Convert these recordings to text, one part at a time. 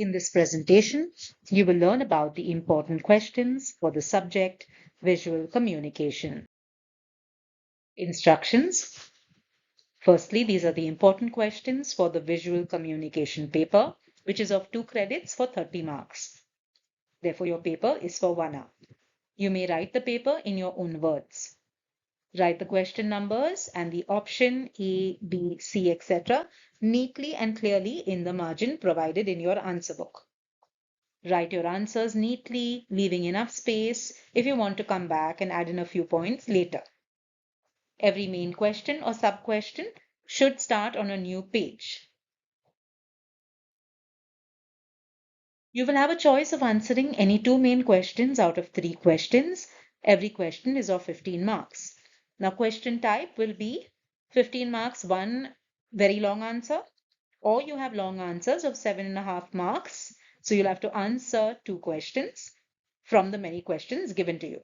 In this presentation, you will learn about the important questions for the subject visual communication. Instructions. Firstly, these are the important questions for the visual communication paper, which is of 2 credits for 30 marks. Therefore, your paper is for 1 hour. You may write the paper in your own words. Write the question numbers and the option A, B, C, etc. neatly and clearly in the margin provided in your answer book. Write your answers neatly, leaving enough space if you want to come back and add in a few points later. Every main question or sub-question should start on a new page. You will have a choice of answering any 2 main questions out of 3 questions. Every question is of 15 marks. Now, question type will be 15 marks, one very long answer, or you have long answers of 7.5 marks. So you'll have to answer 2 questions from the many questions given to you.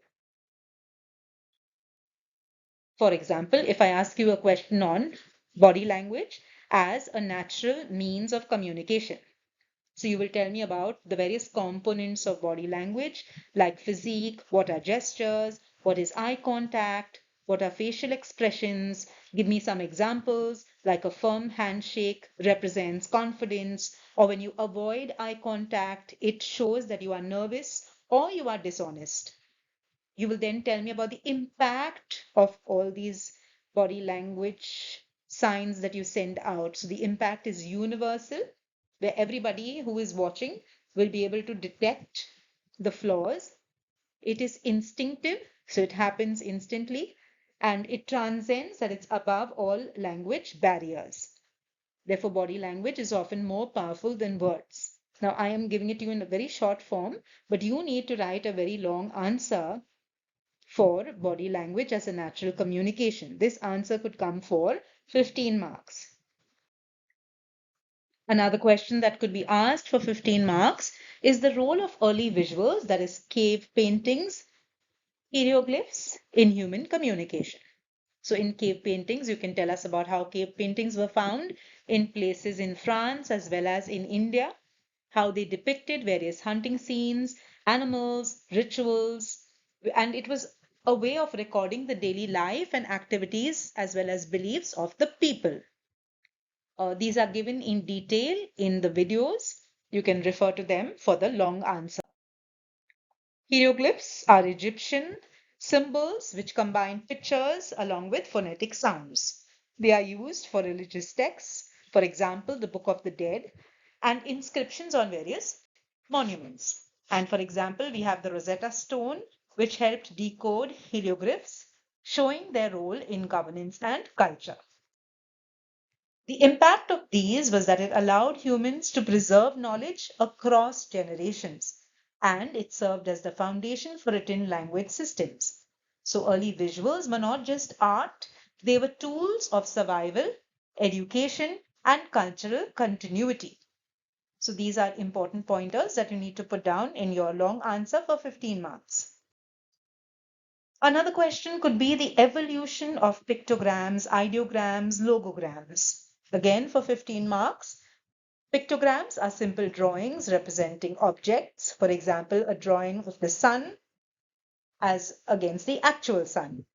For example, if I ask you a question on body language as a natural means of communication. So you will tell me about the various components of body language, like physique, what are gestures, what is eye contact, what are facial expressions. Give me some examples, like a firm handshake represents confidence, or when you avoid eye contact, it shows that you are nervous or you are dishonest. You will then tell me about the impact of all these body language signs that you send out. So the impact is universal, where everybody who is watching will be able to detect the flaws. It is instinctive, so it happens instantly, and it transcends, that it's above all language barriers. Therefore, body language is often more powerful than words. Now, I am giving it to you in a very short form, but you need to write a very long answer for body language as a natural communication. This answer could come for 15 marks. Another question that could be asked for 15 marks is the role of early visuals, that is cave paintings, hieroglyphs in human communication. So in cave paintings, you can tell us about how cave paintings were found in places in France as well as in India, how they depicted various hunting scenes, animals, rituals, and it was a way of recording the daily life and activities as well as beliefs of the people. These are given in detail in the videos. You can refer to them for the long answer. Hieroglyphs are Egyptian symbols which combine pictures along with phonetic sounds. They are used for religious texts, for example, the Book of the Dead, and inscriptions on various monuments. And for example, we have the Rosetta Stone, which helped decode hieroglyphs, showing their role in governance and culture. The impact of these was that it allowed humans to preserve knowledge across generations, and it served as the foundation for written language systems. So early visuals were not just art, they were tools of survival, education, and cultural continuity. So these are important pointers that you need to put down in your long answer for 15 marks. Another question could be the evolution of pictograms, ideograms, logograms. Again, for 15 marks, pictograms are simple drawings representing objects. For example, a drawing of the sun as against the actual sun.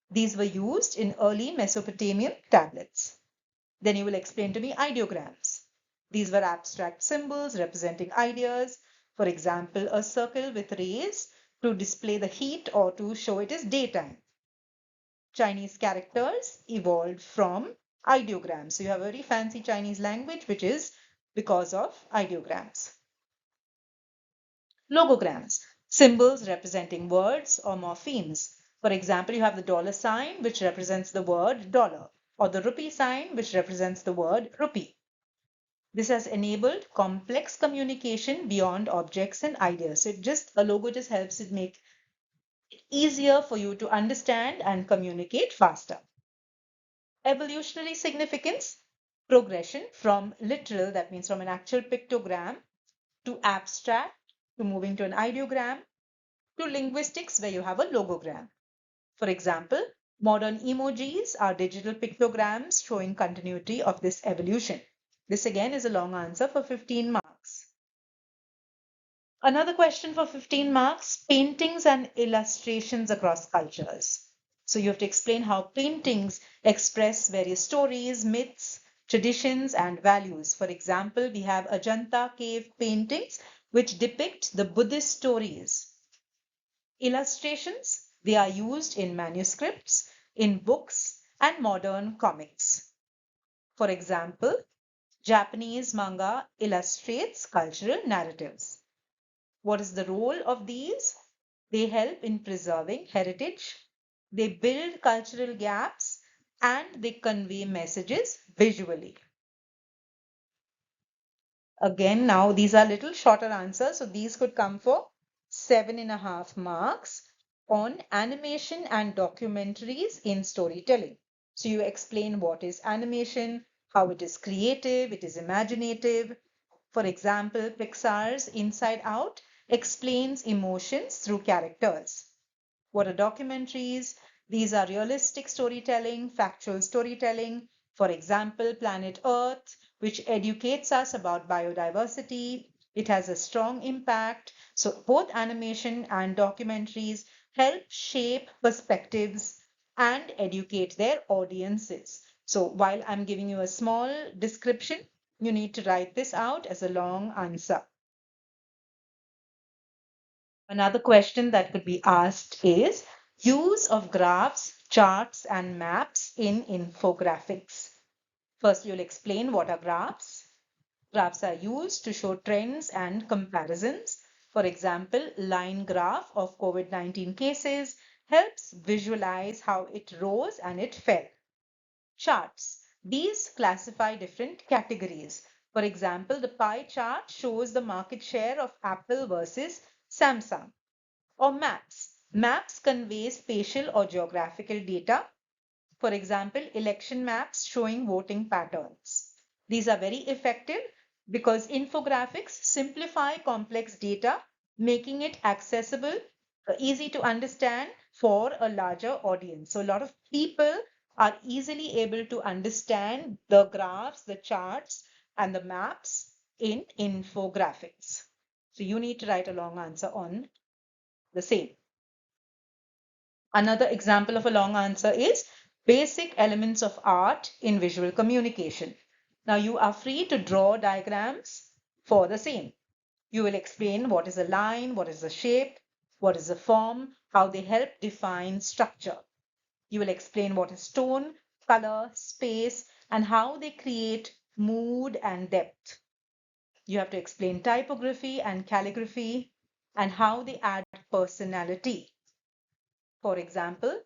These were used in early Mesopotamian tablets. Then you will explain to me ideograms. These were abstract symbols representing ideas. For example, a circle with rays to display the heat or to show it is daytime. Chinese characters evolved from ideograms. So you have a very fancy Chinese language, which is because of ideograms. Logograms, symbols representing words or morphemes. For example, you have the dollar sign, which represents the word dollar, or the rupee sign, which represents the word rupee. This has enabled complex communication beyond objects and ideas. So a logo just helps it make it easier for you to understand and communicate faster. Evolutionary significance, progression from literal, that means from an actual pictogram, to abstract, to moving to an ideogram, to linguistics where you have a logogram. For example, modern emojis are digital pictograms showing continuity of this evolution. This again is a long answer for 15 marks. Another question for 15 marks, paintings and illustrations across cultures. So you have to explain how paintings express various stories, myths, traditions, and values. For example, we have Ajanta cave paintings, which depict the Buddhist stories. Illustrations, they are used in manuscripts, in books, and modern comics. For example, Japanese manga illustrates cultural narratives. What is the role of these? They help in preserving heritage, they build cultural gaps, and they convey messages visually. Again, now these are little shorter answers, so these could come for 7.5 marks on animation and documentaries in storytelling. So you explain what is animation, how it is creative, it is imaginative. For example, Pixar's Inside Out explains emotions through characters. What are documentaries? These are realistic storytelling, factual storytelling. For example, Planet Earth, which educates us about biodiversity. It has a strong impact. So both animation and documentaries help shape perspectives and educate their audiences. So while I'm giving you a small description, you need to write this out as a long answer. Another question that could be asked is use of graphs, charts, and maps in infographics. First, you'll explain what are graphs. Graphs are used to show trends and comparisons. For example, line graph of COVID-19 cases helps visualize how it rose and it fell. Charts. These classify different categories. For example, the pie chart shows the market share of Apple versus Samsung. Or maps. Maps convey spatial or geographical data. For example, election maps showing voting patterns. These are very effective because infographics simplify complex data, making it accessible, easy to understand for a larger audience. So a lot of people are easily able to understand the graphs, the charts, and the maps in infographics. So you need to write a long answer on the same. Another example of a long answer is basic elements of art in visual communication. Now you are free to draw diagrams for the same. You will explain what is a line, what is a shape, what is a form, how they help define structure. You will explain what is tone, color, space, and how they create mood and depth. You have to explain typography and calligraphy and how they add personality. For example,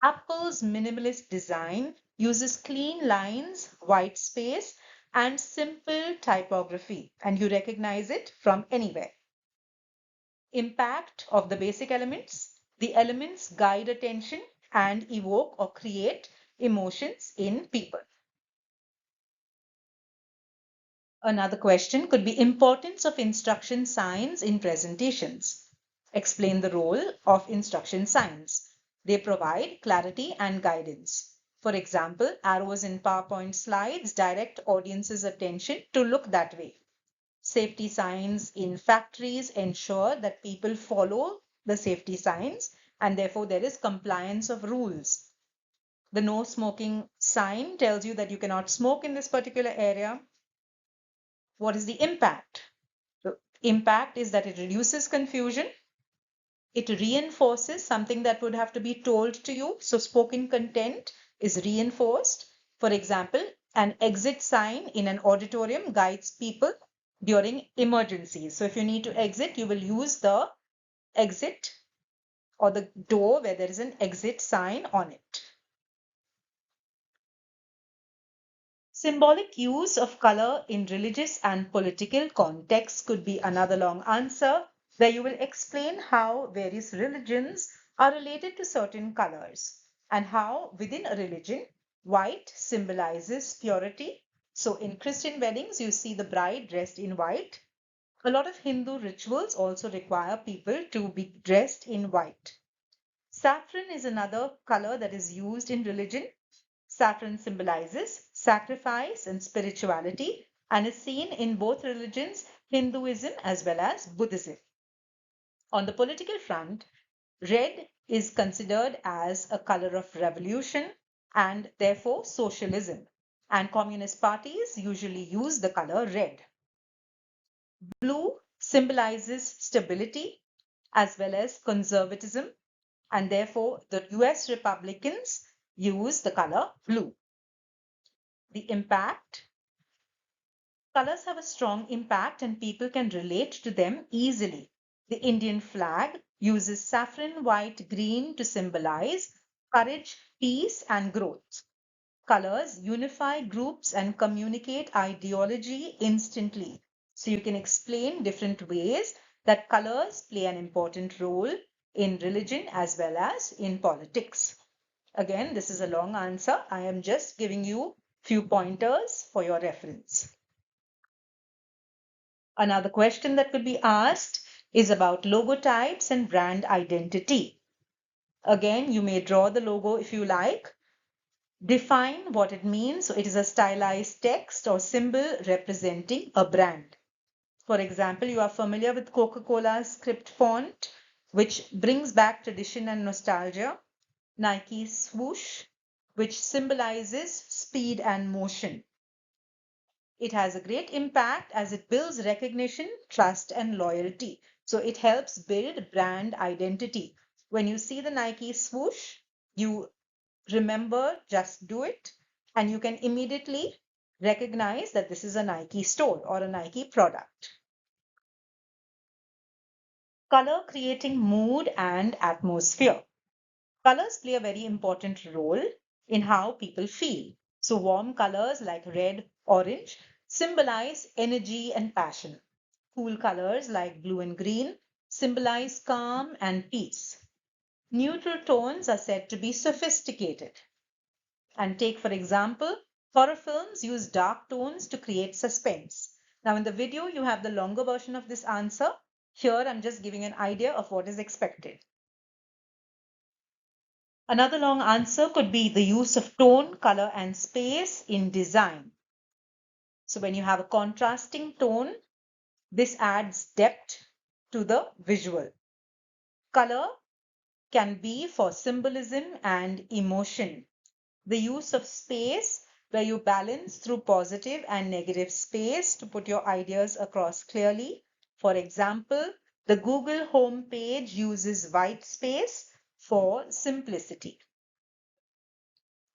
Apple's minimalist design uses clean lines, white space, and simple typography, and you recognize it from anywhere. Impact of the basic elements. The elements guide attention and evoke or create emotions in people. Another question could be importance of instruction signs in presentations. Explain the role of instruction signs. They provide clarity and guidance. For example, arrows in PowerPoint slides direct audiences' attention to look that way. Safety signs in factories ensure that people follow the safety signs and therefore there is compliance of rules. The no smoking sign tells you that you cannot smoke in this particular area. What is the impact? The impact is that it reduces confusion. It reinforces something that would have to be told to you. So spoken content is reinforced. For example, an exit sign in an auditorium guides people during emergencies. So if you need to exit, you will use the exit or the door where there is an exit sign on it. Symbolic use of color in religious and political contexts could be another long answer, where you will explain how various religions are related to certain colors and how within a religion, white symbolizes purity. So in Christian weddings, you see the bride dressed in white. A lot of Hindu rituals also require people to be dressed in white. Saffron is another color that is used in religion. Saffron symbolizes sacrifice and spirituality and is seen in both religions, Hinduism as well as Buddhism. On the political front, red is considered as a color of revolution and therefore socialism, and communist parties usually use the color red. Blue symbolizes stability as well as conservatism, and therefore the US Republicans use the color blue. The impact. Colors have a strong impact and people can relate to them easily. The Indian flag uses saffron, white, green to symbolize courage, peace, and growth. Colors unify groups and communicate ideology instantly. So you can explain different ways that colors play an important role in religion as well as in politics. Again, this is a long answer. I am just giving you few pointers for your reference. Another question that could be asked is about logotypes and brand identity. Again, you may draw the logo if you like. Define what it means. So it is a stylized text or symbol representing a brand. For example, you are familiar with Coca-Cola's script font, which brings back tradition and nostalgia. Nike's swoosh, which symbolizes speed and motion. It has a great impact as it builds recognition, trust, and loyalty. So it helps build brand identity. When you see the Nike swoosh, you remember Just Do It, and you can immediately recognize that this is a Nike store or a Nike product. Color creating mood and atmosphere. Colors play a very important role in how people feel. So warm colors like red, orange symbolize energy and passion. Cool colors like blue and green symbolize calm and peace. Neutral tones are said to be sophisticated. And take, for example, horror films use dark tones to create suspense. Now, in the video, you have the longer version of this answer. Here, I'm just giving an idea of what is expected. Another long answer could be the use of tone, color, and space in design. So when you have a contrasting tone, this adds depth to the visual. Color can be for symbolism and emotion. The use of space, where you balance through positive and negative space to put your ideas across clearly. For example, the Google home page uses white space for simplicity.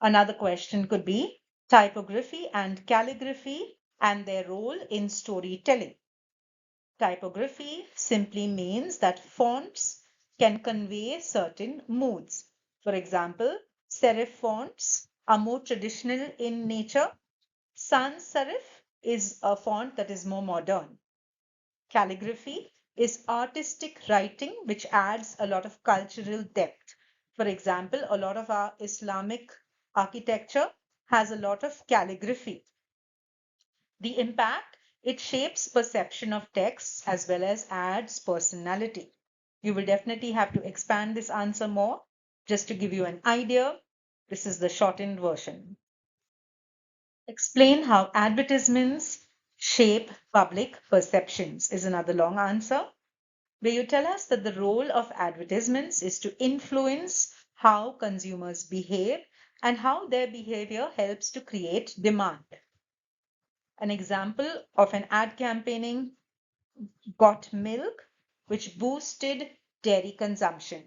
Another question could be typography and calligraphy and their role in storytelling. Typography simply means that fonts can convey certain moods. For example, serif fonts are more traditional in nature. Sans serif is a font that is more modern. Calligraphy is artistic writing which adds a lot of cultural depth. For example, a lot of our Islamic architecture has a lot of calligraphy. The impact, it shapes perception of text as well as adds personality. You will definitely have to expand this answer more. Just to give you an idea, this is the shortened version. Explain how advertisements shape public perceptions is another long answer, where you tell us that the role of advertisements is to influence how consumers behave and how their behavior helps to create demand. An example of an ad campaigning got milk, which boosted dairy consumption,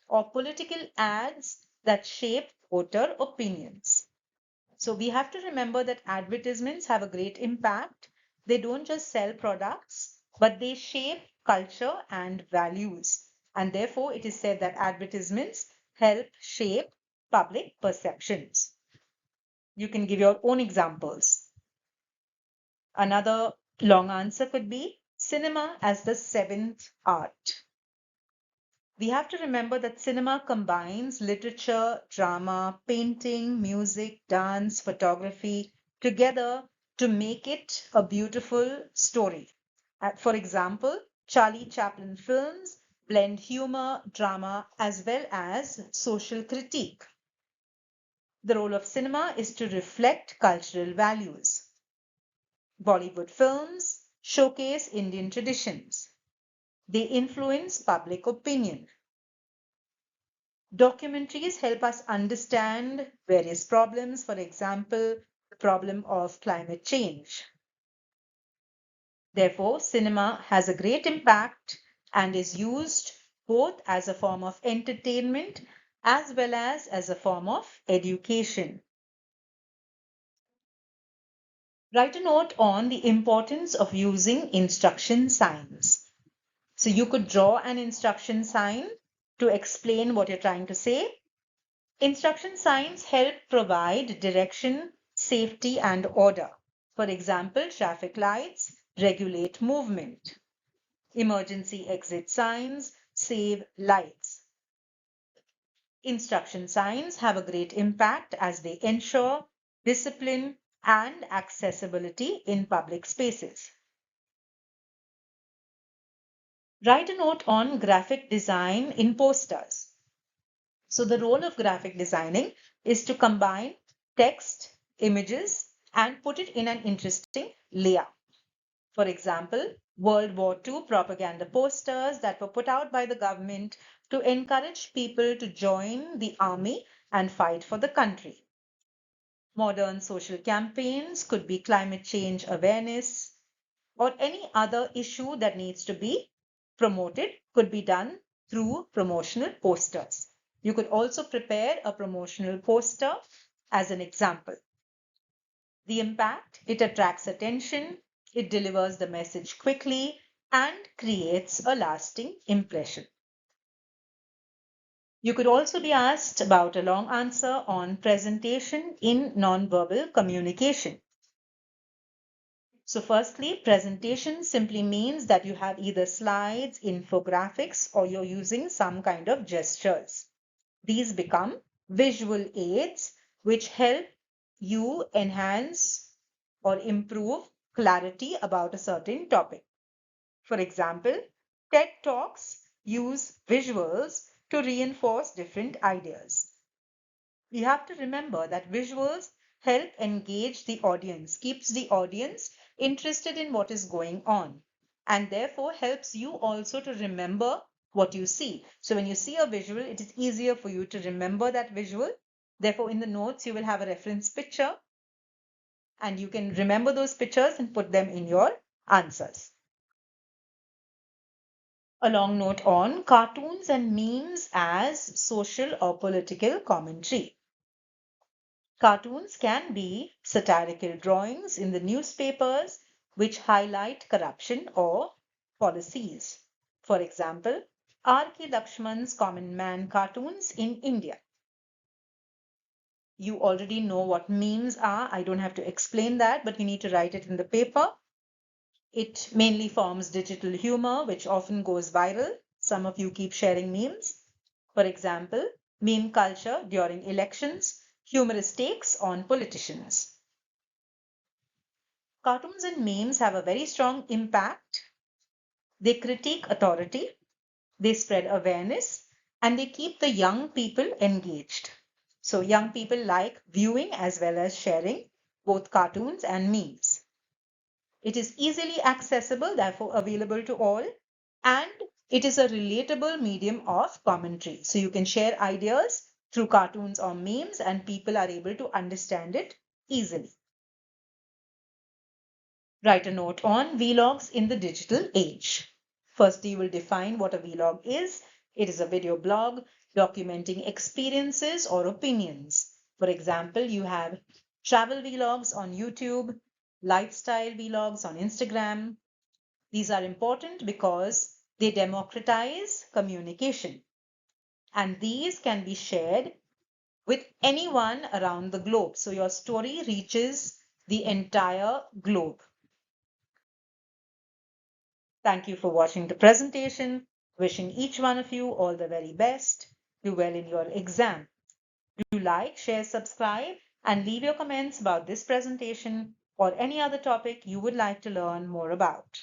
or political ads that shape voter opinions. So we have to remember that advertisements have a great impact. They don't just sell products, but they shape culture and values. And therefore, it is said that advertisements help shape public perceptions. You can give your own examples. Another long answer could be cinema as the seventh art. We have to remember that cinema combines literature, drama, painting, music, dance, photography together to make it a beautiful story. For example, Charlie Chaplin films blend humor, drama, as well as social critique. The role of cinema is to reflect cultural values. Bollywood films showcase Indian traditions. They influence public opinion. Documentaries help us understand various problems, for example, the problem of climate change. Therefore, cinema has a great impact and is used both as a form of entertainment as well as a form of education. Write a note on the importance of using instruction signs. So you could draw an instruction sign to explain what you're trying to say. Instruction signs help provide direction, safety, and order. For example, traffic lights regulate movement. Emergency exit signs save lives. Instruction signs have a great impact as they ensure discipline and accessibility in public spaces. Write a note on graphic design in posters. So the role of graphic designing is to combine text, images, and put it in an interesting layout. For example, World War II propaganda posters that were put out by the government to encourage people to join the army and fight for the country. Modern social campaigns could be climate change awareness or any other issue that needs to be promoted could be done through promotional posters. You could also prepare a promotional poster as an example. The impact, it attracts attention, it delivers the message quickly, and creates a lasting impression. You could also be asked about a long answer on presentation in nonverbal communication. So firstly, presentation simply means that you have either slides, infographics, or you're using some kind of gestures. These become visual aids which help you enhance or improve clarity about a certain topic. For example, TED Talks use visuals to reinforce different ideas. We have to remember that visuals help engage the audience, keeps the audience interested in what is going on, and therefore helps you also to remember what you see. So when you see a visual, it is easier for you to remember that visual. Therefore, in the notes, you will have a reference picture and you can remember those pictures and put them in your answers. A long note on cartoons and memes as social or political commentary. Cartoons can be satirical drawings in the newspapers which highlight corruption or policies. For example, R.K. Lakshman's Common Man cartoons in India. You already know what memes are. I don't have to explain that, but you need to write it in the paper. It mainly forms digital humor, which often goes viral. Some of you keep sharing memes. For example, meme culture during elections, humorous takes on politicians. Cartoons and memes have a very strong impact. They critique authority, they spread awareness, and they keep the young people engaged. So young people like viewing as well as sharing both cartoons and memes. It is easily accessible, therefore available to all, and it is a relatable medium of commentary. So you can share ideas through cartoons or memes and people are able to understand it easily. Write a note on vlogs in the digital age. First, you will define what a vlog is. It is a video blog documenting experiences or opinions. For example, you have travel vlogs on YouTube, lifestyle vlogs on Instagram. These are important because they democratize communication. And these can be shared with anyone around the globe. So your story reaches the entire globe. Thank you for watching the presentation. Wishing each one of you all the very best. Do well in your exam. Do like, share, subscribe, and leave your comments about this presentation or any other topic you would like to learn more about.